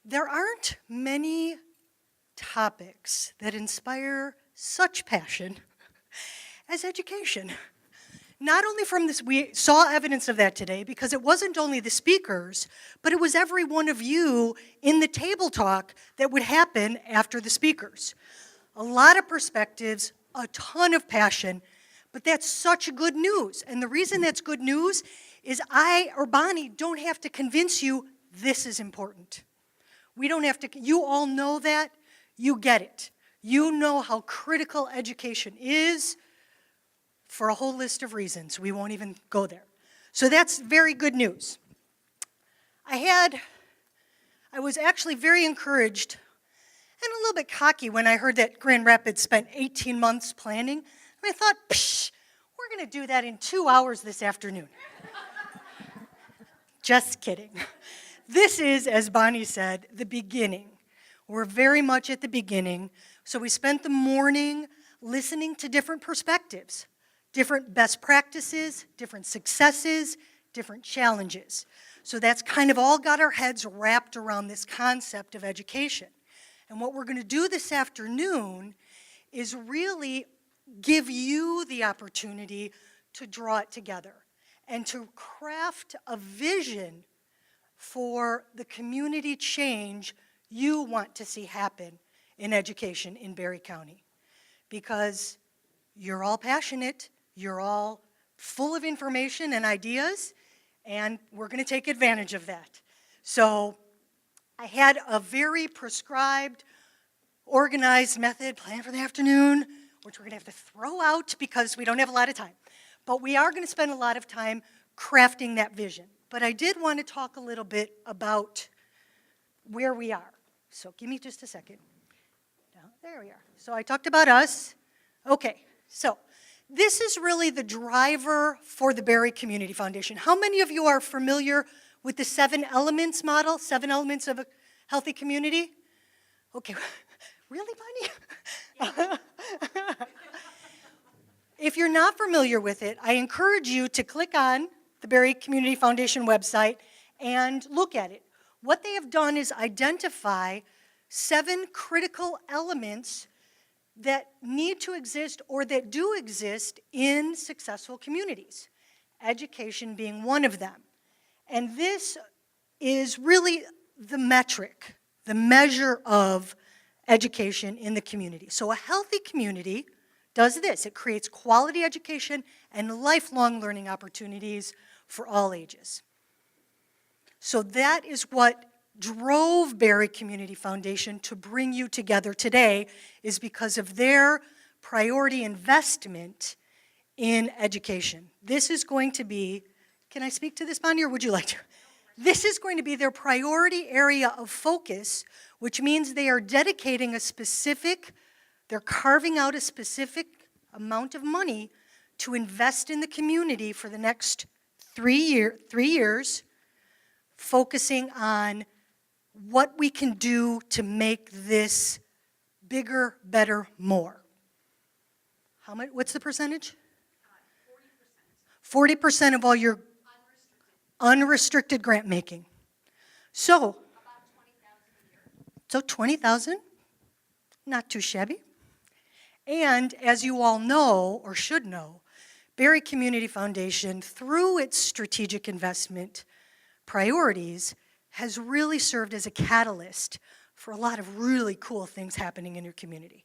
There aren't many topics that inspire such passion as education. Not only from this, we saw evidence of that today because it wasn't only the speakers, but it was every one of you in the table talk that would happen after the speakers. A lot of perspectives, a ton of passion, but that's such good news. And the reason that's good news is I or Bonnie don't have to convince you this is important. We don't have to, you all know that, you get it. You know how critical education is for a whole list of reasons. We won't even go there. So that's very good news. I was actually very encouraged and a little bit cocky when I heard that Grand Rapids spent 18 months planning. And I thought, psh, we're going to do that in 2 hours this afternoon. Just kidding. This is, as Bonnie said, the beginning. We're very much at the beginning. So we spent the morning listening to different perspectives, different best practices, different successes, different challenges. So that's kind of all got our heads wrapped around this concept of education. And what we're going to do this afternoon is really give you the opportunity to draw it together and to craft a vision for the community change you want to see happen in education in Barry County. Because you're all passionate, you're all full of information and ideas, and we're going to take advantage of that. So I had a very prescribed, organized method planned for the afternoon, which we're going to have to throw out because we don't have a lot of time. But we are going to spend a lot of time crafting that vision. But I did want to talk a little bit about where we are. So give me just a second. There we are. So I talked about us. Okay, so this is really the driver for the Barry Community Foundation. How many of you are familiar with the 7 elements model, 7 elements of a healthy community? Okay, really, Bonnie? If you're not familiar with it, I encourage you to click on the Barry Community Foundation website and look at it. What they have done is identify 7 critical elements that need to exist or that do exist in successful communities, education being one of them. And this is really the metric, the measure of education in the community. So a healthy community does this. It creates quality education and lifelong learning opportunities for all ages. So that is what drove Barry Community Foundation to bring you together today, is because of their priority investment in education. This is going to be, can I speak to this, Bonnie, or would you like to? This is going to be their priority area of focus, which means they are dedicating a specific, they're carving out a specific amount of money to invest in the community for the next 3 years, focusing on what we can do to make this bigger, better, more. How much? What's the percentage? 40%. 40% of all your unrestricted grant making. So, about 20,000, not too shabby. And as you all know, or should know, Barry Community Foundation, through its strategic investment priorities, has really served as a catalyst for a lot of really cool things happening in your community.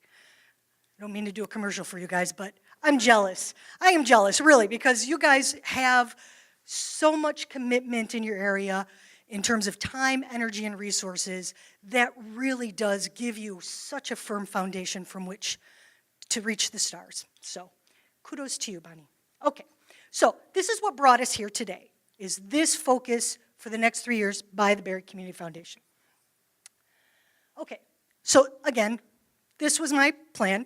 I don't mean to do a commercial for you guys, but I'm jealous. I am jealous, really, because you guys have so much commitment in your area in terms of time, energy, and resources that really does give you such a firm foundation from which to reach the stars. So kudos to you, Bonnie. Okay, so this is what brought us here today, is this focus for the next 3 years by the Barry Community Foundation. Okay, so again, this was my plan.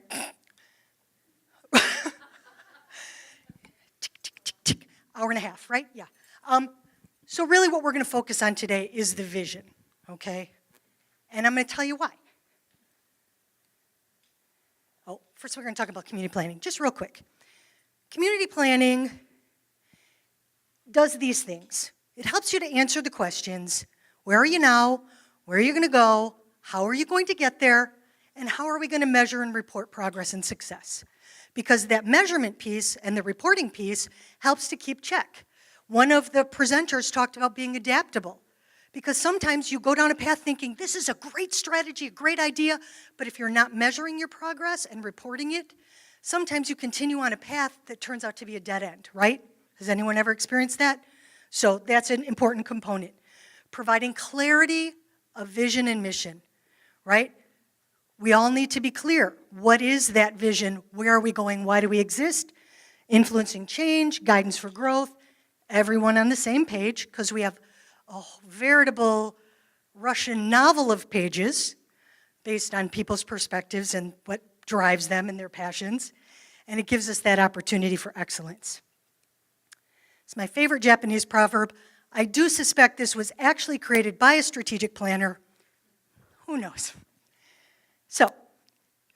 Hour and a half, right? Yeah. So really what we're going to focus on today is the vision, okay? And I'm going to tell you why. Oh, first we're going to talk about community planning, just real quick. Community planning does these things. It helps you to answer the questions, where are you now, Where are you going to go? How are you going to get there? And how are we going to measure and report progress and success? Because that measurement piece and the reporting piece helps to keep check. One of the presenters talked about being adaptable. Because sometimes you go down a path thinking, this is a great strategy, a great idea, but if you're not measuring your progress and reporting it, sometimes you continue on a path that turns out to be a dead end, right? Has anyone ever experienced that? So that's an important component. Providing clarity of vision and mission, right? We all need to be clear. What is that vision? Where are we going? Why do we exist? Influencing change, guidance for growth, everyone on the same page, because we have a veritable Russian novel of pages based on people's perspectives and what drives them and their passions. And it gives us that opportunity for excellence. It's my favorite Japanese proverb. I do suspect this was actually created by a strategic planner. Who knows? So,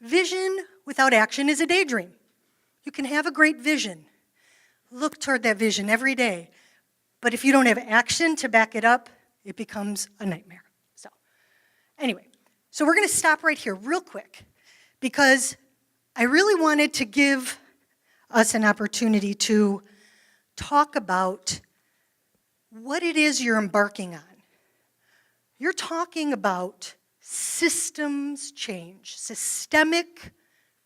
vision without action is a daydream. You can have a great vision. Look toward that vision every day. But if you don't have action to back it up, it becomes a nightmare. So, anyway, so we're going to stop right here real quick because I really wanted to give us an opportunity to talk about what it is you're embarking on. You're talking about systems change, systemic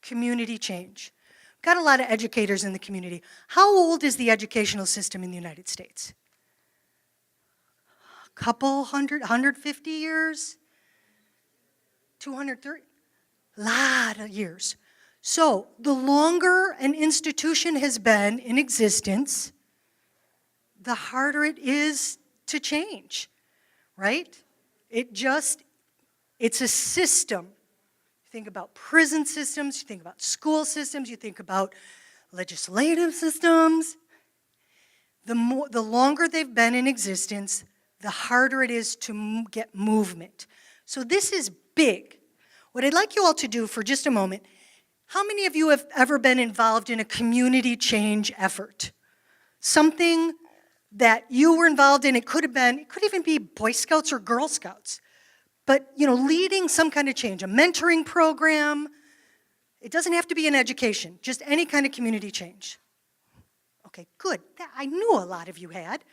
community change. We've got a lot of educators in the community. How old is the educational system in the United States? A couple hundred, 150 years? 230? A lot of years. So the longer an institution has been in existence, the harder it is to change, right? It's a system. You think about prison systems, you think about school systems, you think about legislative systems. The longer they've been in existence, the harder it is to get movement. So this is big. What I'd like you all to do for just a moment, how many of you have ever been involved in a community change effort? Something that you were involved in, it could even be Boy Scouts or Girl Scouts. But, leading some kind of change, a mentoring program, it doesn't have to be in education, just any kind of community change. Okay, good. I knew a lot of you had.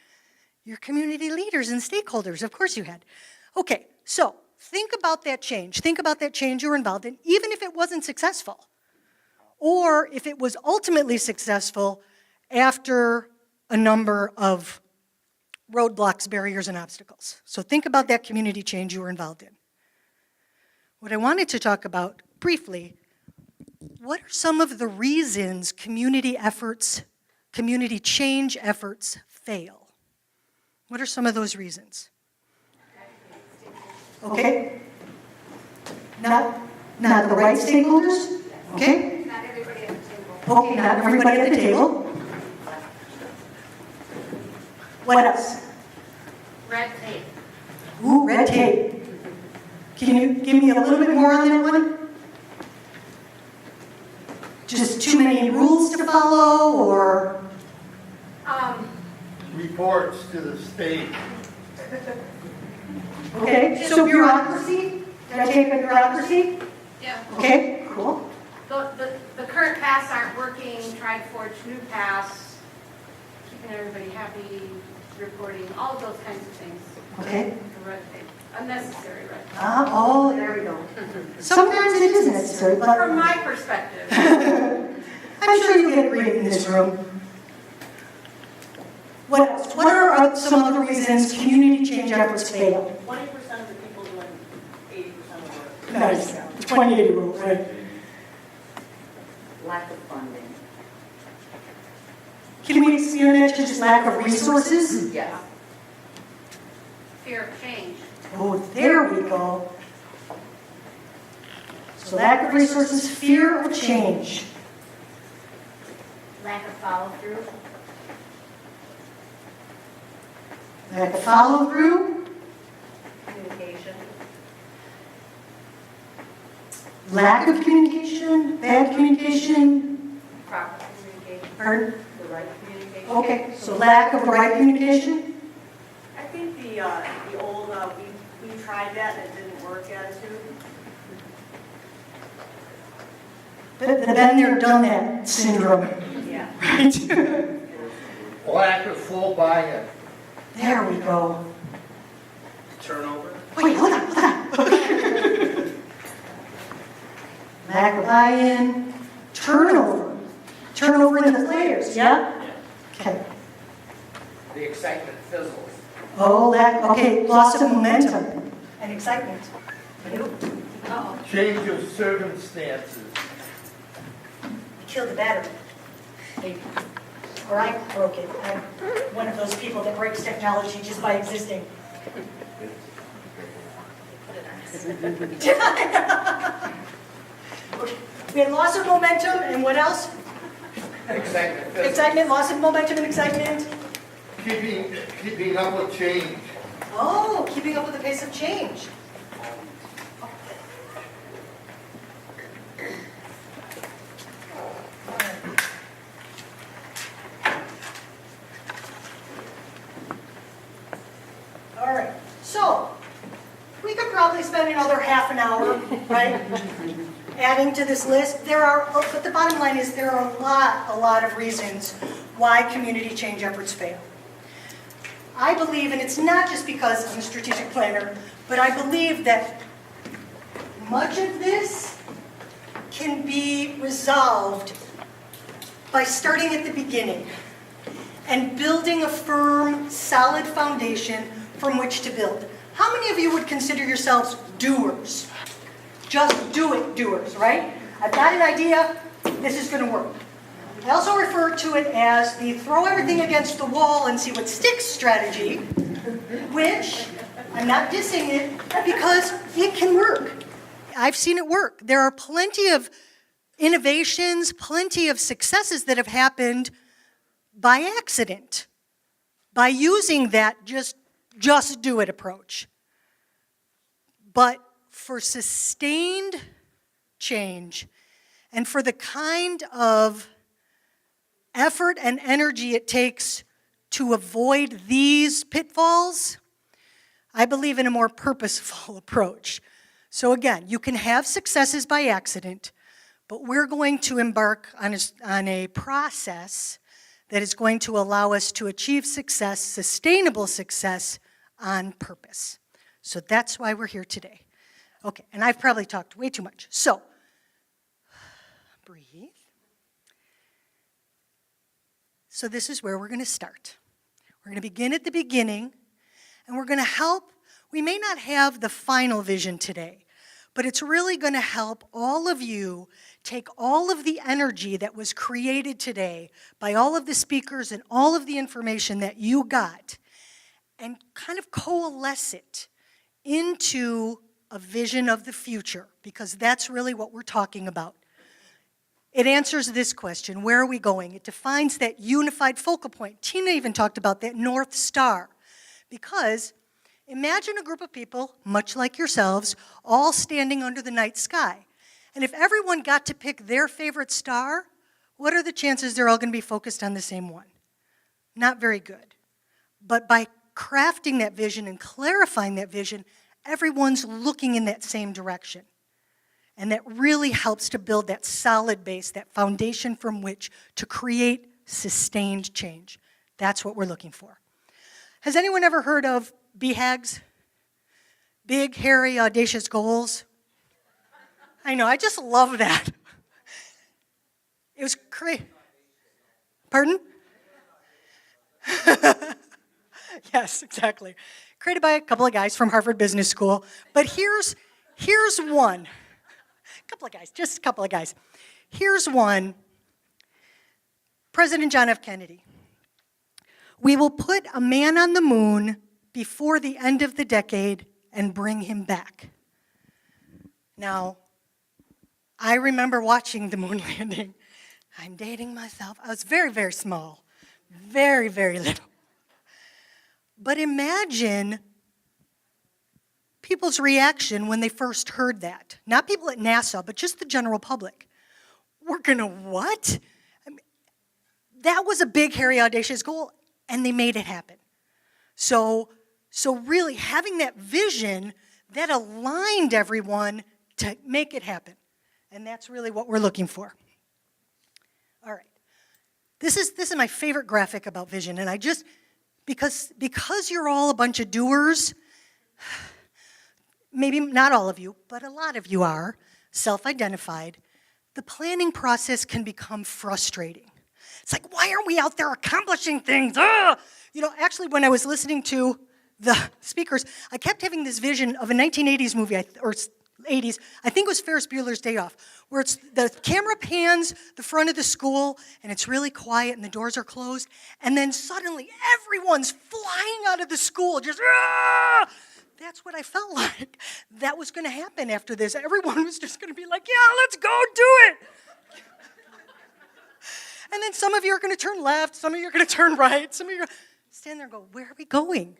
You're community leaders and stakeholders, of course you had. Okay, so think about that change. Think about that change you were involved in, even if it wasn't successful. Or if it was ultimately successful after a number of roadblocks, barriers, and obstacles. So think about that community change you were involved in. What I wanted to talk about briefly, what are some of the reasons community change efforts fail? What are some of those reasons? Okay. Not the right stakeholders? Okay. Not everybody at the table. Okay, not everybody at the table. What else? Red tape. Ooh, red tape. Can you give me a little bit more on that one? Just too many rules to follow, or? Reports to the state. Okay, so bureaucracy? Red tape and bureaucracy? Yeah. Okay, cool. The current paths aren't working, try to forge new paths, keeping everybody happy, reporting, all of those kinds of things. Okay. The red tape, unnecessary red tape. Oh, there we go. Sometimes it is necessary, but From my perspective. I'm sure you'll get agreement in this room. What else? What are some other reasons community change efforts fail? 20% of the people doing 80% of the work. Nice. The 20-80 rule, right? Lack of funding. Can we expand that to just lack of resources? Yes. Fear of change. Oh, there we go. So lack of resources, fear of change. Lack of follow-through. Lack of follow-through. Communication. Lack of communication, bad communication. Proper communication. Pardon? The right communication. Okay, so lack of right communication. I think the old we tried that and it didn't work attitude. The been there, done that syndrome. Yeah. Right? Lack of full buy-in. There we go. Turnover? Wait, hold on. Lack of buy-in, turnover. Turnover in the players, yeah? Okay. The excitement fizzles. Oh, okay, loss of momentum and excitement. Uh-oh, Change of circumstances. killed the battery. Or I broke it. I'm one of those people that breaks technology just by existing. Okay. We had loss of momentum and what else? Excitement fizzles. Excitement, loss of momentum and excitement. Keeping up with change. Oh, keeping up with the pace of change. All right, so we could probably spend another half an hour, right, adding to this list. But the bottom line is there are a lot of reasons why community change efforts fail. I believe, and it's not just because I'm a strategic planner, but I believe that much of this can be resolved by starting at the beginning and building a firm, solid foundation from which to build. How many of you would consider yourselves doers? Just do it doers, right? I've got an idea, this is going to work. I also refer to it as the throw everything against the wall and see what sticks strategy, which I'm not dissing it because it can work. I've seen it work. There are plenty of innovations, plenty of successes that have happened by accident, by using that just do it approach. But for sustained change and for the kind of effort and energy it takes to avoid these pitfalls, I believe in a more purposeful approach. So again, you can have successes by accident, but we're going to embark on a process that is going to allow us to achieve success, sustainable success, on purpose. So that's why we're here today. Okay, and I've probably talked way too much. So, breathe. So this is where we're going to start. We're going to begin at the beginning, and we're going to help. We may not have the final vision today, but it's really going to help all of you take all of the energy that was created today by all of the speakers and all of the information that you got and kind of coalesce it into a vision of the future, because that's really what we're talking about. It answers this question, where are we going? It defines that unified focal point. Tina even talked about that North Star, because imagine a group of people, much like yourselves, all standing under the night sky. And if everyone got to pick their favorite star, what are the chances they're all going to be focused on the same one? Not very good. But by crafting that vision and clarifying that vision, everyone's looking in that same direction. And that really helps to build that solid base, that foundation from which to create sustained change. That's what we're looking for. Has anyone ever heard of BHAGs? Big, hairy, audacious goals? I know, I just love that. It was crazy. Pardon? Yes, exactly. Created by a couple of guys from Harvard Business School. But here's one. Just a couple of guys. Here's one. President John F. Kennedy. We will put a man on the moon before the end of the decade and bring him back. Now, I remember watching the moon landing. I'm dating myself. I was very, very small. Very, very little. But imagine people's reaction when they first heard that. Not people at NASA, but just the general public. We're gonna what? I mean, that was a big, hairy, audacious goal, and they made it happen. So really having that vision that aligned everyone to make it happen. And that's really what we're looking for. All right. This is my favorite graphic about vision, and I just, because you're all a bunch of doers, maybe not all of you, but a lot of you are self-identified, the planning process can become frustrating. It's like, why aren't we out there accomplishing things? Ugh! Actually, when I was listening to the speakers, I kept having this vision of a 1980s movie, or 80s, I think it was Ferris Bueller's Day Off, where it's the camera pans the front of the school, and it's really quiet, and the doors are closed, and then suddenly everyone's flying out of the school, just, ah! That's what I felt like. That was going to happen after this. Everyone was just going to be like, yeah, let's go do it. And then some of you are going to turn left, some of you are going to turn right, some of you are stand there and go, where are we going?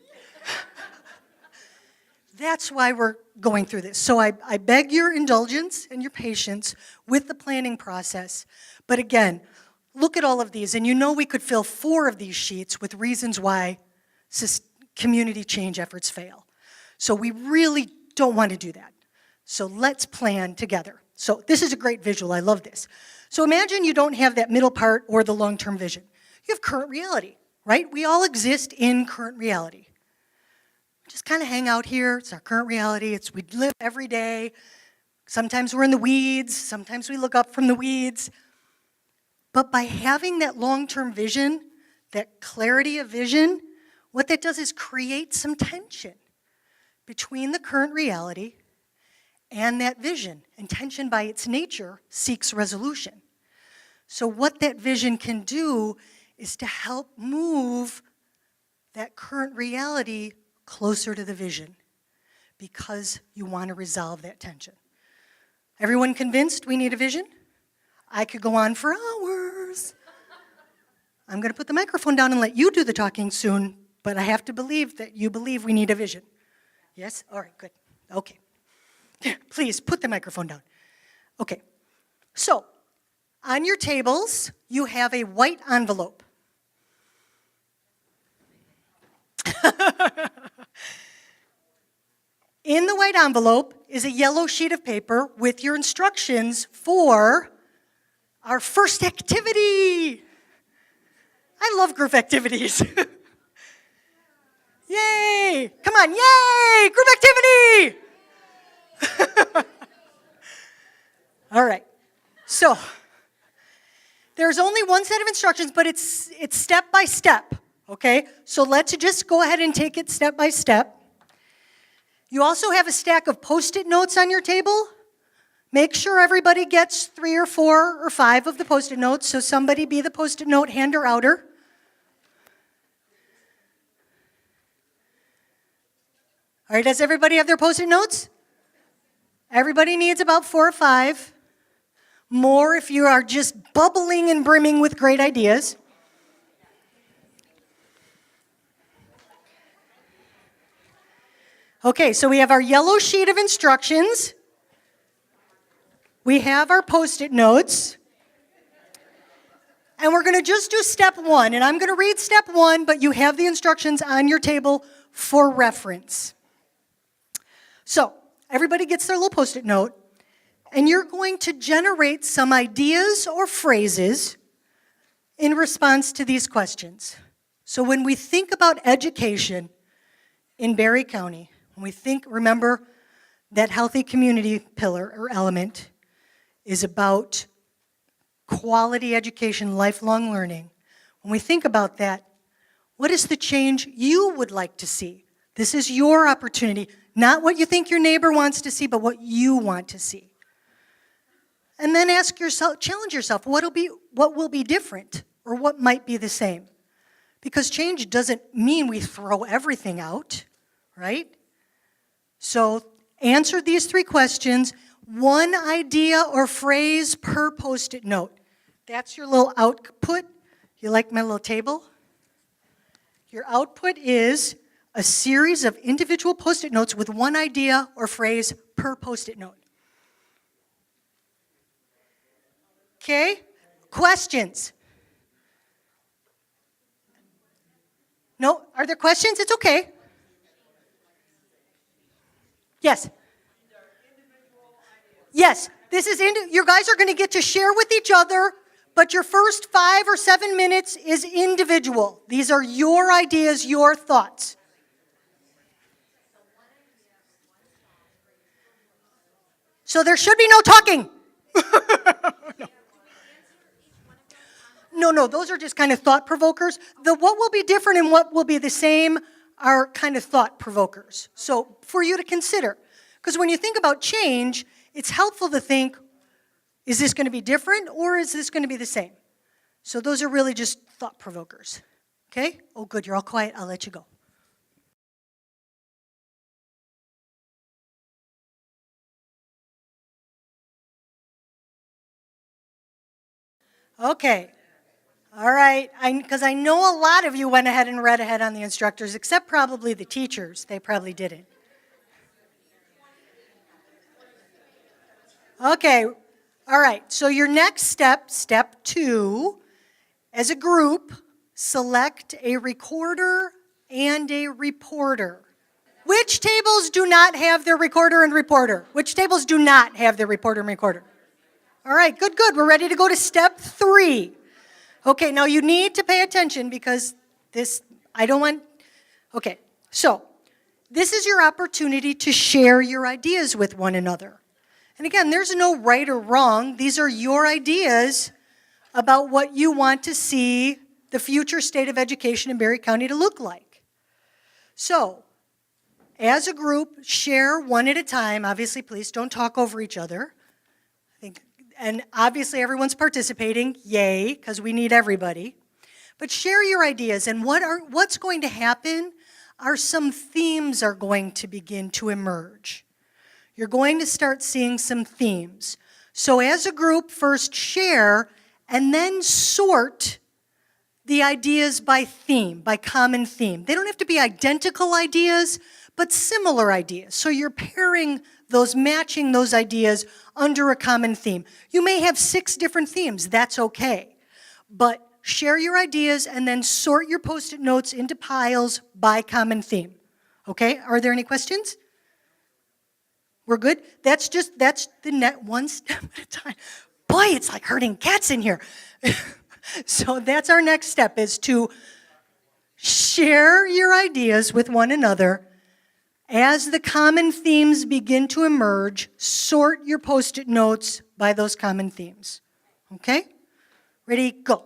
That's why we're going through this. So I beg your indulgence and your patience with the planning process. But again, look at all of these, and we could fill 4 of these sheets with reasons why community change efforts fail. So we really don't want to do that. So let's plan together. So this is a great visual. I love this. So imagine you don't have that middle part or the long-term vision. You have current reality, right? We all exist in current reality. Just kind of hang out here. It's our current reality. We live every day. Sometimes we're in the weeds. Sometimes we look up from the weeds. But by having that long-term vision, that clarity of vision, what that does is create some tension between the current reality and that vision. And tension by its nature seeks resolution. So what that vision can do is to help move that current reality closer to the vision, because you want to resolve that tension. Everyone convinced we need a vision? I could go on for hours. I'm going to put the microphone down and let you do the talking soon, but I have to believe that you believe we need a vision. Yes? All right, good. Okay. Please put the microphone down. Okay. So, on your tables, you have a white envelope. In the white envelope is a yellow sheet of paper with your instructions for our first activity. I love group activities. Yay! Come on, yay! Group activity! All right. So, there's only one set of instructions, but it's step by step, okay? So let's just go ahead and take it step by step. You also have a stack of Post-it notes on your table. Make sure everybody gets 3 or 4 or 5 of the Post-it notes, so somebody be the Post-it note hander-outer. All right, does everybody have their Post-it notes? Everybody needs about 4 or 5. More if you are just bubbling and brimming with great ideas. Okay, so we have our yellow sheet of instructions. We have our Post-it notes. And we're going to just do step 1. And I'm going to read step 1, but you have the instructions on your table for reference. So, everybody gets their little Post-it note, and you're going to generate some ideas or phrases in response to these questions. So when we think about education in Barry County, when we think, remember, that healthy community pillar or element is about quality education, lifelong learning. When we think about that, what is the change you would like to see? This is your opportunity, not what you think your neighbor wants to see, but what you want to see. And then ask yourself, challenge yourself, what will be different, or what might be the same? Because change doesn't mean we throw everything out, right? So answer these 3 questions, 1 idea or phrase per Post-it note. That's your little output. You like my little table? Your output is a series of individual Post-it notes with 1 idea or phrase per Post-it note. Okay? Questions? No? Are there questions? It's okay. Yes. Yes, this is, you guys are going to get to share with each other, but your first 5 or 7 minutes is individual. These are your ideas, your thoughts. So there should be no talking. No, those are just kind of thought provokers. What will be different and what will be the same are kind of thought provokers. So for you to consider. Because when you think about change, it's helpful to think, is this going to be different or is this going to be the same? So those are really just thought provokers. Okay? Oh, good. You're all quiet. I'll let you go. Okay. All right. Because I know a lot of you went ahead and read ahead on the instructors, except probably the teachers. They probably didn't. Okay. All right. So your next step, step 2, as a group, select a recorder and a reporter. Which tables do not have their recorder and reporter? Which tables do not have their reporter and recorder? All right, good. We're ready to go to step 3. Okay, now you need to pay attention because okay, so this is your opportunity to share your ideas with one another. And again, there's no right or wrong. These are your ideas about what you want to see the future state of education in Berry County to look like. So, as a group, share one at a time. Obviously, please don't talk over each other. And obviously everyone's participating, yay, because we need everybody. But share your ideas, and what's going to happen are some themes are going to begin to emerge. You're going to start seeing some themes. So as a group, first share, and then sort the ideas by theme, by common theme. They don't have to be identical ideas, but similar ideas. So you're pairing those, matching those ideas under a common theme. You may have 6 different themes, that's okay. But share your ideas and then sort your Post-it notes into piles by common theme. Okay, are there any questions? We're good? That's the net, one step at a time. Boy, it's like herding cats in here. So that's our next step, is to share your ideas with one another. As the common themes begin to emerge, sort your Post-it notes by those common themes. Okay? Ready, go.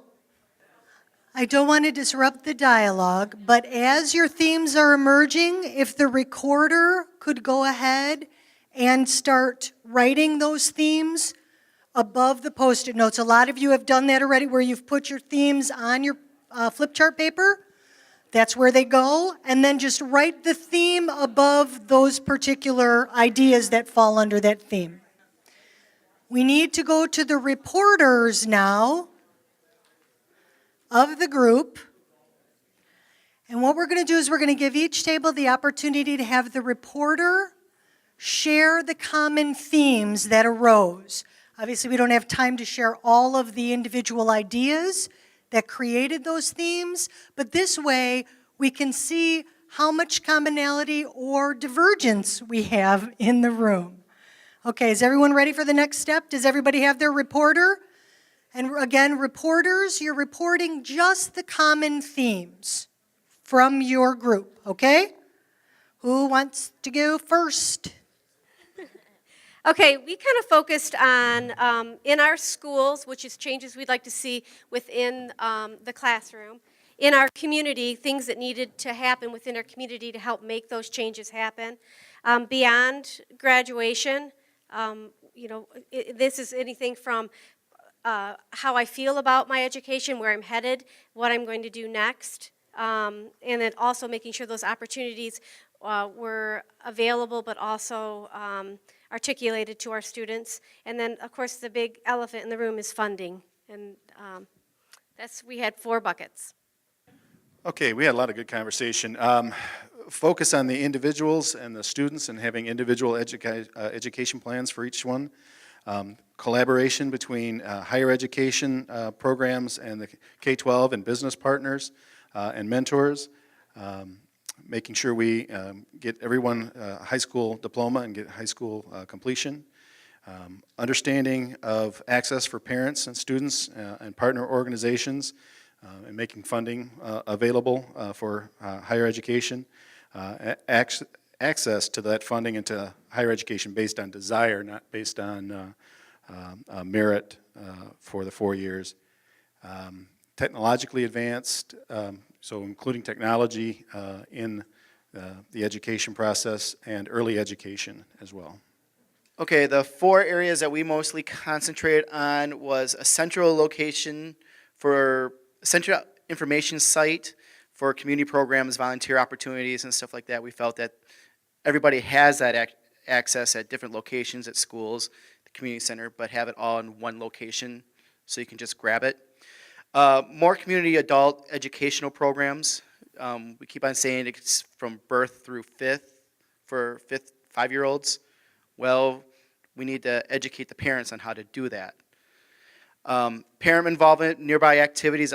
I don't want to disrupt the dialogue, but as your themes are emerging, if the recorder could go ahead and start writing those themes above the Post-it notes. A lot of you have done that already, where you've put your themes on your flip chart paper. That's where they go, and then just write the theme above those particular ideas that fall under that theme. We need to go to the reporters now of the group. And what we're going to do is we're going to give each table the opportunity to have the reporter share the common themes that arose. Obviously, we don't have time to share all of the individual ideas that created those themes, but this way we can see how much commonality or divergence we have in the room. Okay, is everyone ready for the next step? Does everybody have their reporter? And again, reporters, you're reporting just the common themes from your group, okay? Who wants to go first? Okay, we kind of focused on, in our schools, which is changes we'd like to see within the classroom, in our community, things that needed to happen within our community to help make those changes happen. Beyond graduation, this is anything from how I feel about my education, where I'm headed, what I'm going to do next, and then also making sure those opportunities were available, but also articulated to our students. And then, of course, the big elephant in the room is funding. And we had 4 buckets. Okay, we had a lot of good conversation. Focus on the individuals and the students and having individual education plans for each one. Collaboration between higher education programs and the K-12 and business partners and mentors. making sure we get everyone a high school diploma and get high school completion. Understanding of access for parents and students and partner organizations, and making funding available for higher education. Access to that funding and to higher education based on desire, not based on merit for the 4 years. Technologically advanced, so including technology in the education process and early education as well. Okay, the 4 areas that we mostly concentrated on was a central location for central information site for community programs, volunteer opportunities, and stuff like that. We felt that everybody has that access at different locations at schools, the community center, but have it all in one location so you can just grab it. More community adult educational programs. We keep on saying it's from birth through 5th for 5-year-olds. Well, we need to educate the parents on how to do that. Parent involvement, nearby activities,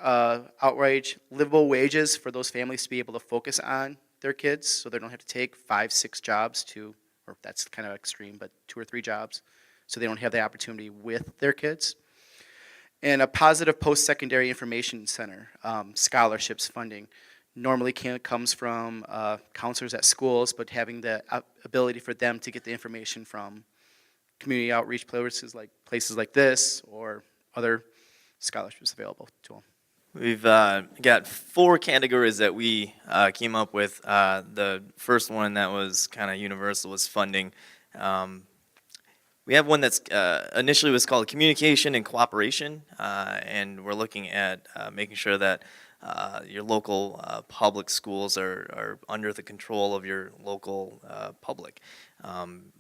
outreach, livable wages for those families to be able to focus on their kids so they don't have to take 5, 6 jobs or that's kind of extreme, but 2 or 3 jobs, so they don't have the opportunity with their kids. And a positive post-secondary information center, scholarships, funding. Normally comes from counselors at schools, but having the ability for them to get the information from community outreach places like this or other scholarships available to them. We've got 4 categories that we came up with. The first one that was kind of universal was funding. We have one that's initially was called communication and cooperation, and we're looking at making sure that your local public schools are under the control of your local public.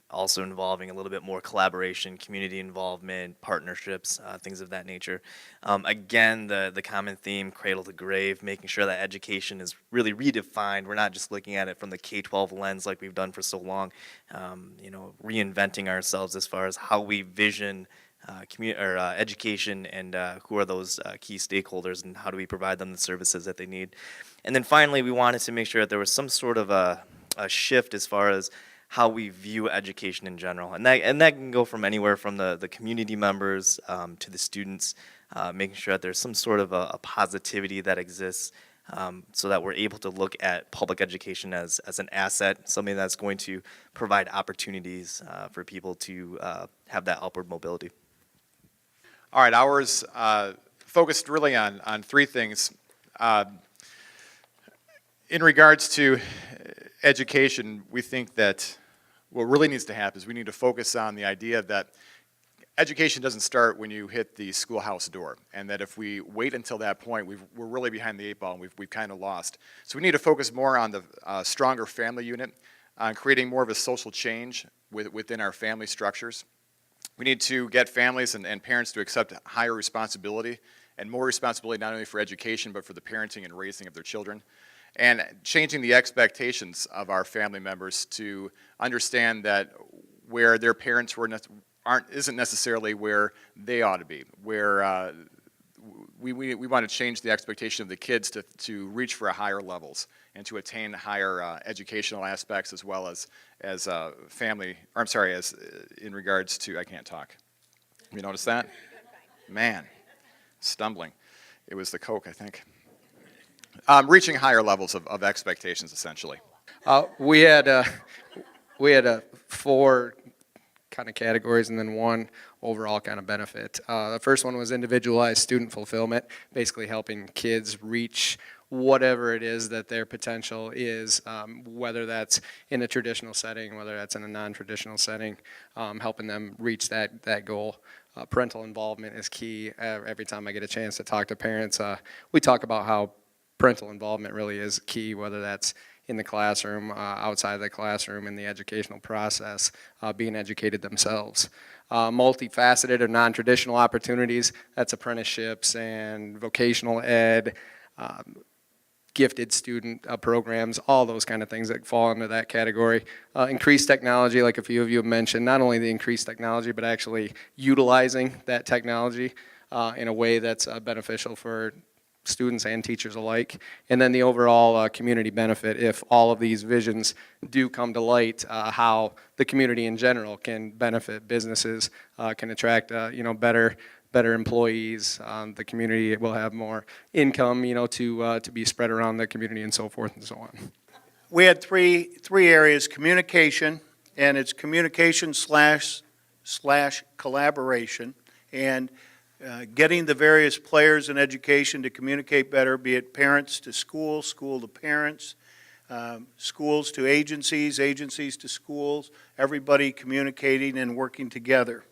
Also involving a little bit more collaboration, community involvement, partnerships, things of that nature. Again, the common theme, cradle to grave, making sure that education is really redefined. We're not just looking at it from the K-12 lens like we've done for so long. Reinventing ourselves as far as how we vision education and who are those key stakeholders and how do we provide them the services that they need. And then finally, we wanted to make sure that there was some sort of a shift as far as how we view education in general. And that can go from anywhere from the community members to the students, making sure that there's some sort of a positivity that exists so that we're able to look at public education as an asset, something that's going to provide opportunities for people to have that upward mobility. All right, ours focused really on 3 things. In regards to education, we think that what really needs to happen is we need to focus on the idea that education doesn't start when you hit the schoolhouse door, and that if we wait until that point, we're really behind the 8 ball and we've kind of lost. So we need to focus more on the stronger family unit, on creating more of a social change within our family structures. We need to get families and parents to accept higher responsibility and more responsibility not only for education but for the parenting and raising of their children. And changing the expectations of our family members to understand that where their parents isn't necessarily where they ought to be. Where we want to change the expectation of the kids to reach for higher levels and to attain higher educational aspects as well as in regards to, I can't talk. You notice that? Man, stumbling. It was the Coke, I think. Reaching higher levels of expectations, essentially. We had 4 kind of categories and then 1 overall kind of benefit. The first one was individualized student fulfillment, basically helping kids reach whatever it is that their potential is, whether that's in a traditional setting, whether that's in a non-traditional setting, helping them reach that goal. Parental involvement is key. Every time I get a chance to talk to parents, we talk about how parental involvement really is key, whether that's in the classroom, outside of the classroom, in the educational process, being educated themselves. Multifaceted or non-traditional opportunities, that's apprenticeships and vocational ed, gifted student programs, all those kind of things that fall into that category. Increased technology, like a few of you have mentioned, not only the increased technology, but actually utilizing that technology in a way that's beneficial for students and teachers alike. And then the overall community benefit, if all of these visions do come to light, how the community in general can benefit, businesses can attract better employees. The community will have more income, to be spread around the community and so forth and so on. We had three areas: communication, and it's communication slash collaboration, and getting the various players in education to communicate better, be it parents to school, school to parents, schools to agencies, agencies to schools, everybody communicating and working together.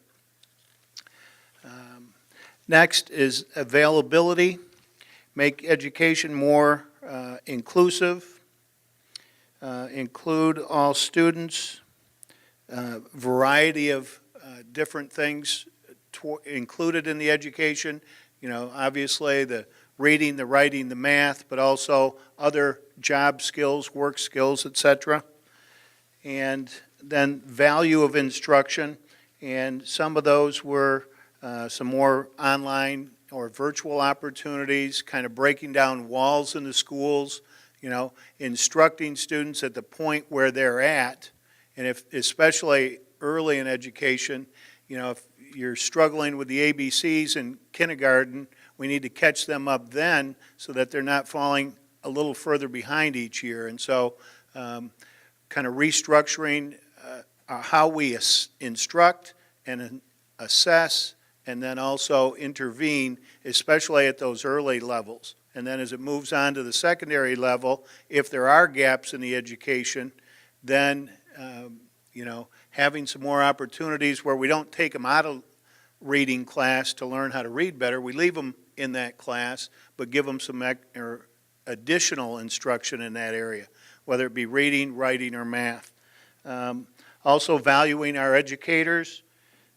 Next is availability, make education more inclusive, include all students, variety of different things included in the education, obviously the reading, the writing, the math, but also other job skills, work skills, etc. And then value of instruction, and some of those were some more online or virtual opportunities, kind of breaking down walls in the schools, instructing students at the point where they're at, and if especially early in education, if you're struggling with the ABCs in kindergarten, we need to catch them up then so that they're not falling a little further behind each year. And so kind of restructuring how we instruct and assess and then also intervene, especially at those early levels. And then as it moves on to the secondary level, if there are gaps in the education, then having some more opportunities where we don't take them out of reading class to learn how to read better. We leave them in that class, but give them some additional instruction in that area, whether it be reading, writing, or math. Also valuing our educators,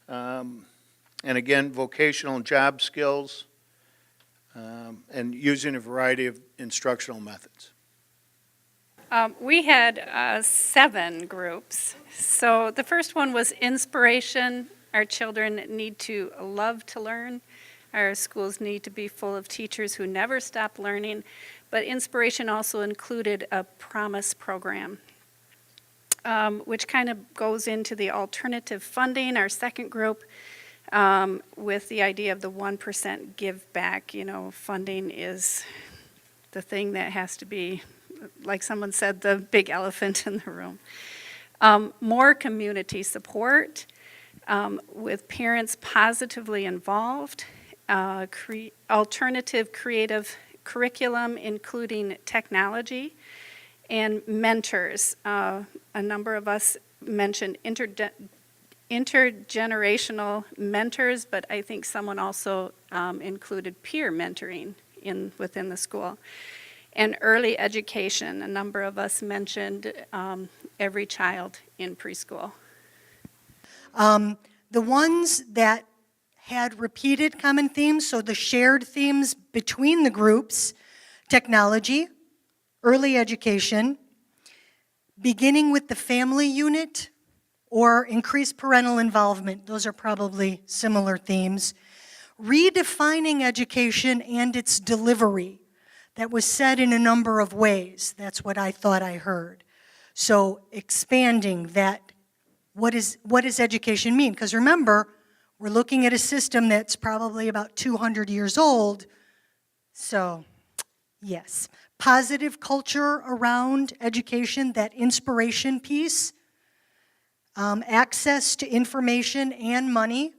and again, vocational and job skills, and using a variety of instructional methods. We had 7 groups. So the first one was inspiration. Our children need to love to learn. Our schools need to be full of teachers who never stop learning. But inspiration also included a promise program, which kind of goes into the alternative funding, our second group, with the idea of the 1% give back. Funding is the thing that has to be, like someone said, the big elephant in the room. More community support, with parents positively involved, alternative creative curriculum, including technology, and mentors. A number of us mentioned intergenerational mentors, but I think someone also included peer mentoring within the school. And early education, a number of us mentioned every child in preschool. The ones that had repeated common themes, so the shared themes between the groups: technology, early education, beginning with the family unit, or increased parental involvement. Those are probably similar themes. Redefining education and its delivery. That was said in a number of ways. That's what I thought I heard. So expanding that, what does education mean? Because remember, we're looking at a system that's probably about 200 years old. So, yes. Positive culture around education, that inspiration piece. Access to information and money.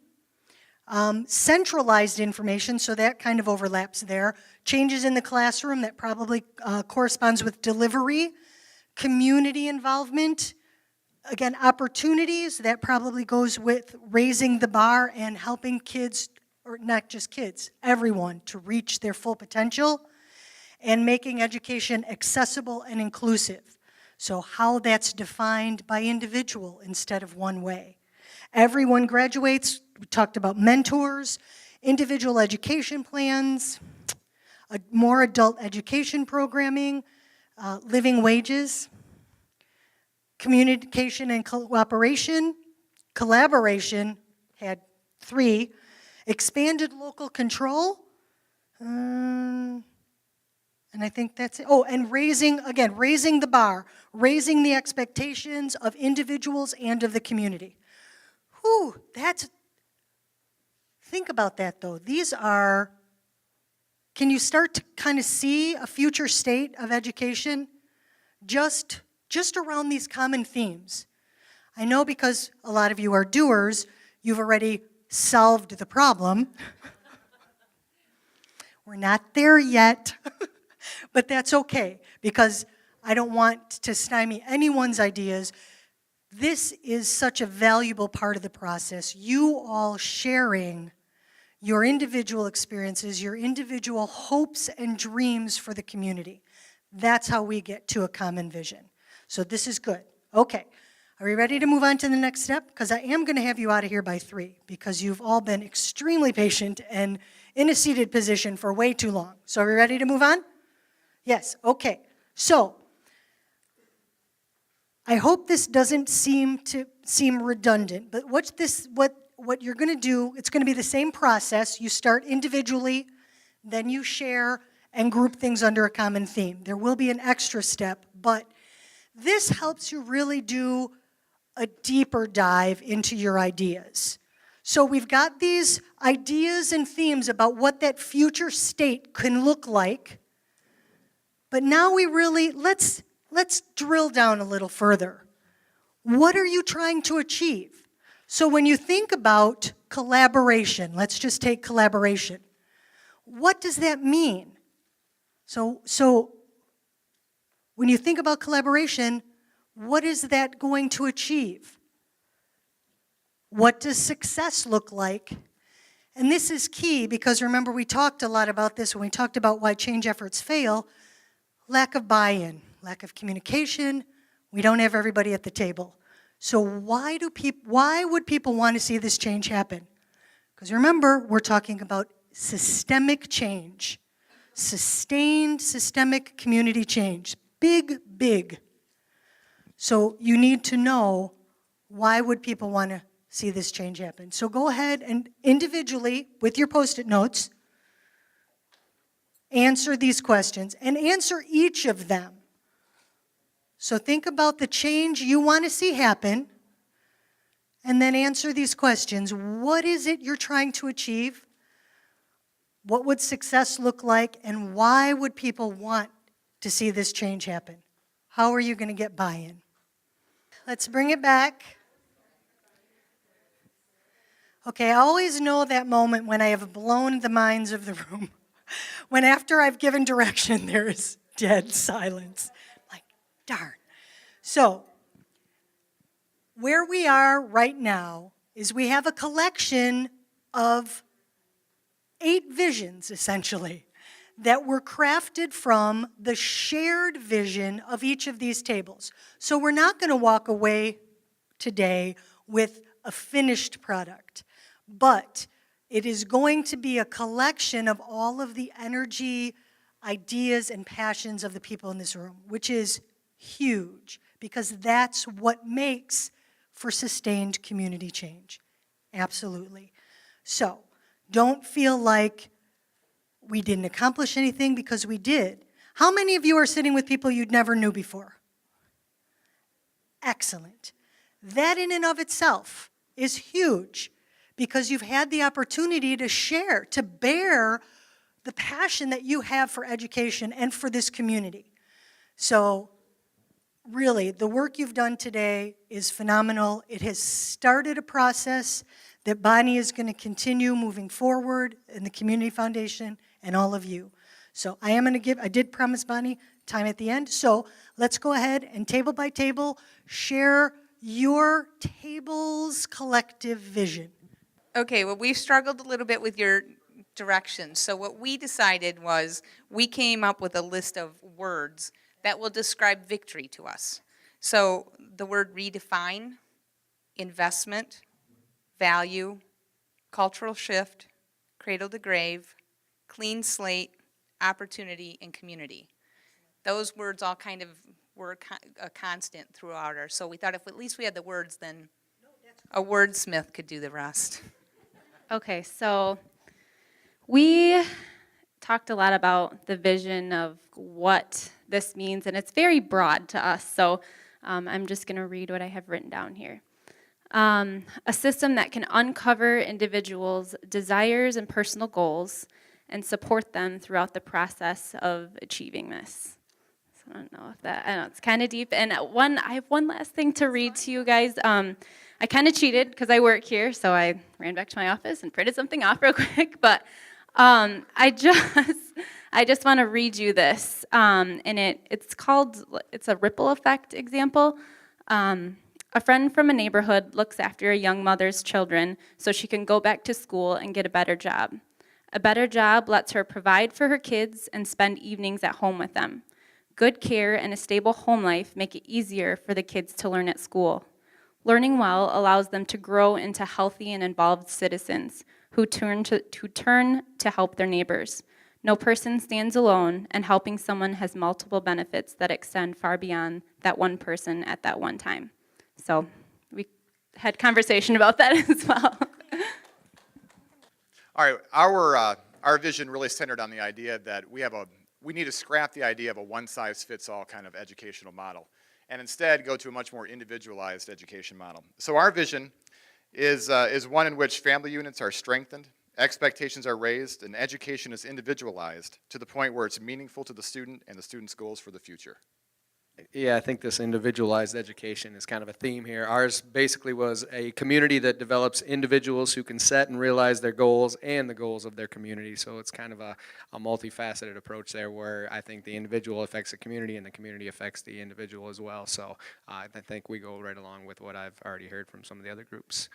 Centralized information, so that kind of overlaps there. Changes in the classroom, that probably corresponds with delivery. Community involvement. Again, opportunities, that probably goes with raising the bar and helping kids, or not just kids, everyone, to reach their full potential. And making education accessible and inclusive. So how that's defined by individual instead of one way. Everyone graduates. We talked about mentors, individual education plans, more adult education programming, living wages, communication and cooperation, collaboration, had 3, expanded local control, And I think that's it. Oh, and raising the bar, raising the expectations of individuals and of the community. Whew, think about that though. Can you start to kind of see a future state of education just around these common themes? I know because a lot of you are doers, you've already solved the problem. We're not there yet, but that's okay because I don't want to stymie anyone's ideas. This is such a valuable part of the process. You all sharing your individual experiences, your individual hopes and dreams for the community. That's how we get to a common vision. So this is good. Okay, are we ready to move on to the next step? Because I am going to have you out of here by 3 because you've all been extremely patient and in a seated position for way too long. So are we ready to move on? Yes, okay. So I hope this doesn't seem redundant, but what you're going to do, it's going to be the same process. You start individually, then you share and group things under a common theme. There will be an extra step, but this helps you really do a deeper dive into your ideas. So we've got these ideas and themes about what that future state can look like, but now let's drill down a little further. What are you trying to achieve? So when you think about collaboration, let's just take collaboration. What does that mean? So when you think about collaboration, what is that going to achieve? What does success look like? And this is key because remember we talked a lot about this when we talked about why change efforts fail. Lack of buy-in, lack of communication. We don't have everybody at the table. So why would people want to see this change happen? Because remember, we're talking about systemic change, sustained systemic community change, big. So you need to know why would people want to see this change happen. So go ahead and individually, with your Post-it notes, answer these questions and answer each of them. So think about the change you want to see happen and then answer these questions. What is it you're trying to achieve? What would success look like? And why would people want to see this change happen? How are you going to get buy-in? Let's bring it back. Okay, I always know that moment when I have blown the minds of the room. When after I've given direction, there's dead silence. Like, darn. So, where we are right now is we have a collection of 8 visions, essentially, that were crafted from the shared vision of each of these tables. So we're not going to walk away today with a finished product, but it is going to be a collection of all of the energy, ideas, and passions of the people in this room, which is huge, because that's what makes for sustained community change. Absolutely. So, don't feel like we didn't accomplish anything, because we did. How many of you are sitting with people you'd never knew before? Excellent. That in and of itself is huge, because you've had the opportunity to share, to bear the passion that you have for education and for this community. So really, the work you've done today is phenomenal. It has started a process that Bonnie is going to continue moving forward in the Community Foundation and all of you. So I did promise Bonnie time at the end. So let's go ahead and table by table share your table's collective vision. Okay, well, we've struggled a little bit with your directions. So what we decided was we came up with a list of words that will describe victory to us. So the word redefine, investment, value, cultural shift, cradle to grave, clean slate, opportunity, and community. Those words all kind of were a constant throughout our, so we thought if at least we had the words, then a wordsmith could do the rest. Okay, so we talked a lot about the vision of what this means, and it's very broad to us, so I'm just going to read what I have written down here. A system that can uncover individuals' desires and personal goals and support them throughout the process of achieving this. So I don't know if that, I know it's kind of deep. And I have one last thing to read to you guys. I kind of cheated because I work here, so I ran back to my office and printed something off real quick. But I just want to read you this, and it's a ripple effect example. A friend from a neighborhood looks after a young mother's children so she can go back to school and get a better job. A better job lets her provide for her kids and spend evenings at home with them. Good care and a stable home life make it easier for the kids to learn at school. Learning well allows them to grow into healthy and involved citizens who turn to help their neighbors. No person stands alone, and helping someone has multiple benefits that extend far beyond that one person at that one time. So we had conversation about that as well. All right, our vision really centered on the idea that we need to scrap the idea of a one-size-fits-all kind of educational model, and instead go to a much more individualized education model. So our vision is one in which family units are strengthened, expectations are raised, and education is individualized to the point where it's meaningful to the student and the student's goals for the future. Yeah, I think this individualized education is kind of a theme here. Ours basically was a community that develops individuals who can set and realize their goals and the goals of their community. So it's kind of a multifaceted approach there where I think the individual affects the community and the community affects the individual as well. So I think we go right along with what I've already heard from some of the other groups.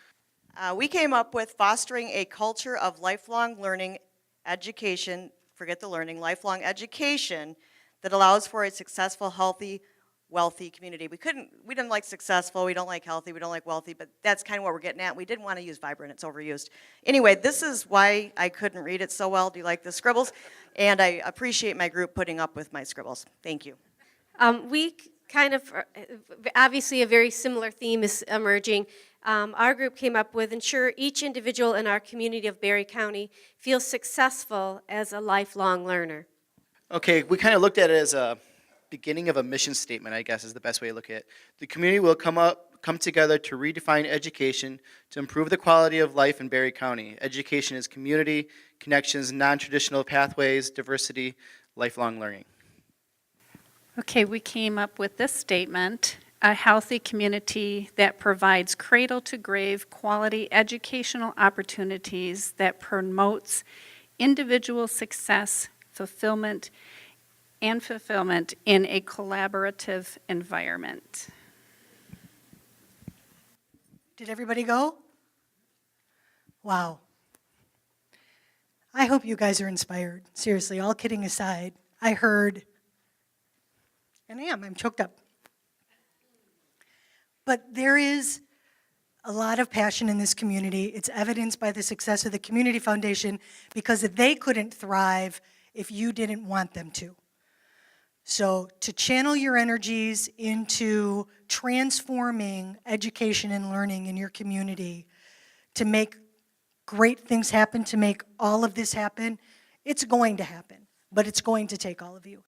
We came up with fostering a culture of lifelong learning education, forget the learning, lifelong education that allows for a successful, healthy, wealthy community. We didn't like successful, we don't like healthy, we don't like wealthy, but that's kind of what we're getting at. We didn't want to use vibrant, it's overused. Anyway, this is why I couldn't read it so well. Do you like the scribbles? And I appreciate my group putting up with my scribbles. Thank you. We kind of, obviously a very similar theme is emerging. Our group came up with ensure each individual in our community of Berry County feels successful as a lifelong learner. Okay, we kind of looked at it as a beginning of a mission statement, I guess is the best way to look at it. The community will come together to redefine education to improve the quality of life in Berry County. Education is community, connections, non-traditional pathways, diversity, lifelong learning. Okay, we came up with this statement: a healthy community that provides cradle-to-grave quality educational opportunities that promotes individual success, fulfillment in a collaborative environment. Did everybody go? Wow. I hope you guys are inspired. Seriously, all kidding aside, I heard, and I'm choked up. But there is a lot of passion in this community. It's evidenced by the success of the Community Foundation because they couldn't thrive if you didn't want them to. So to channel your energies into transforming education and learning in your community, to make great things happen, to make all of this happen, it's going to happen, but it's going to take all of you.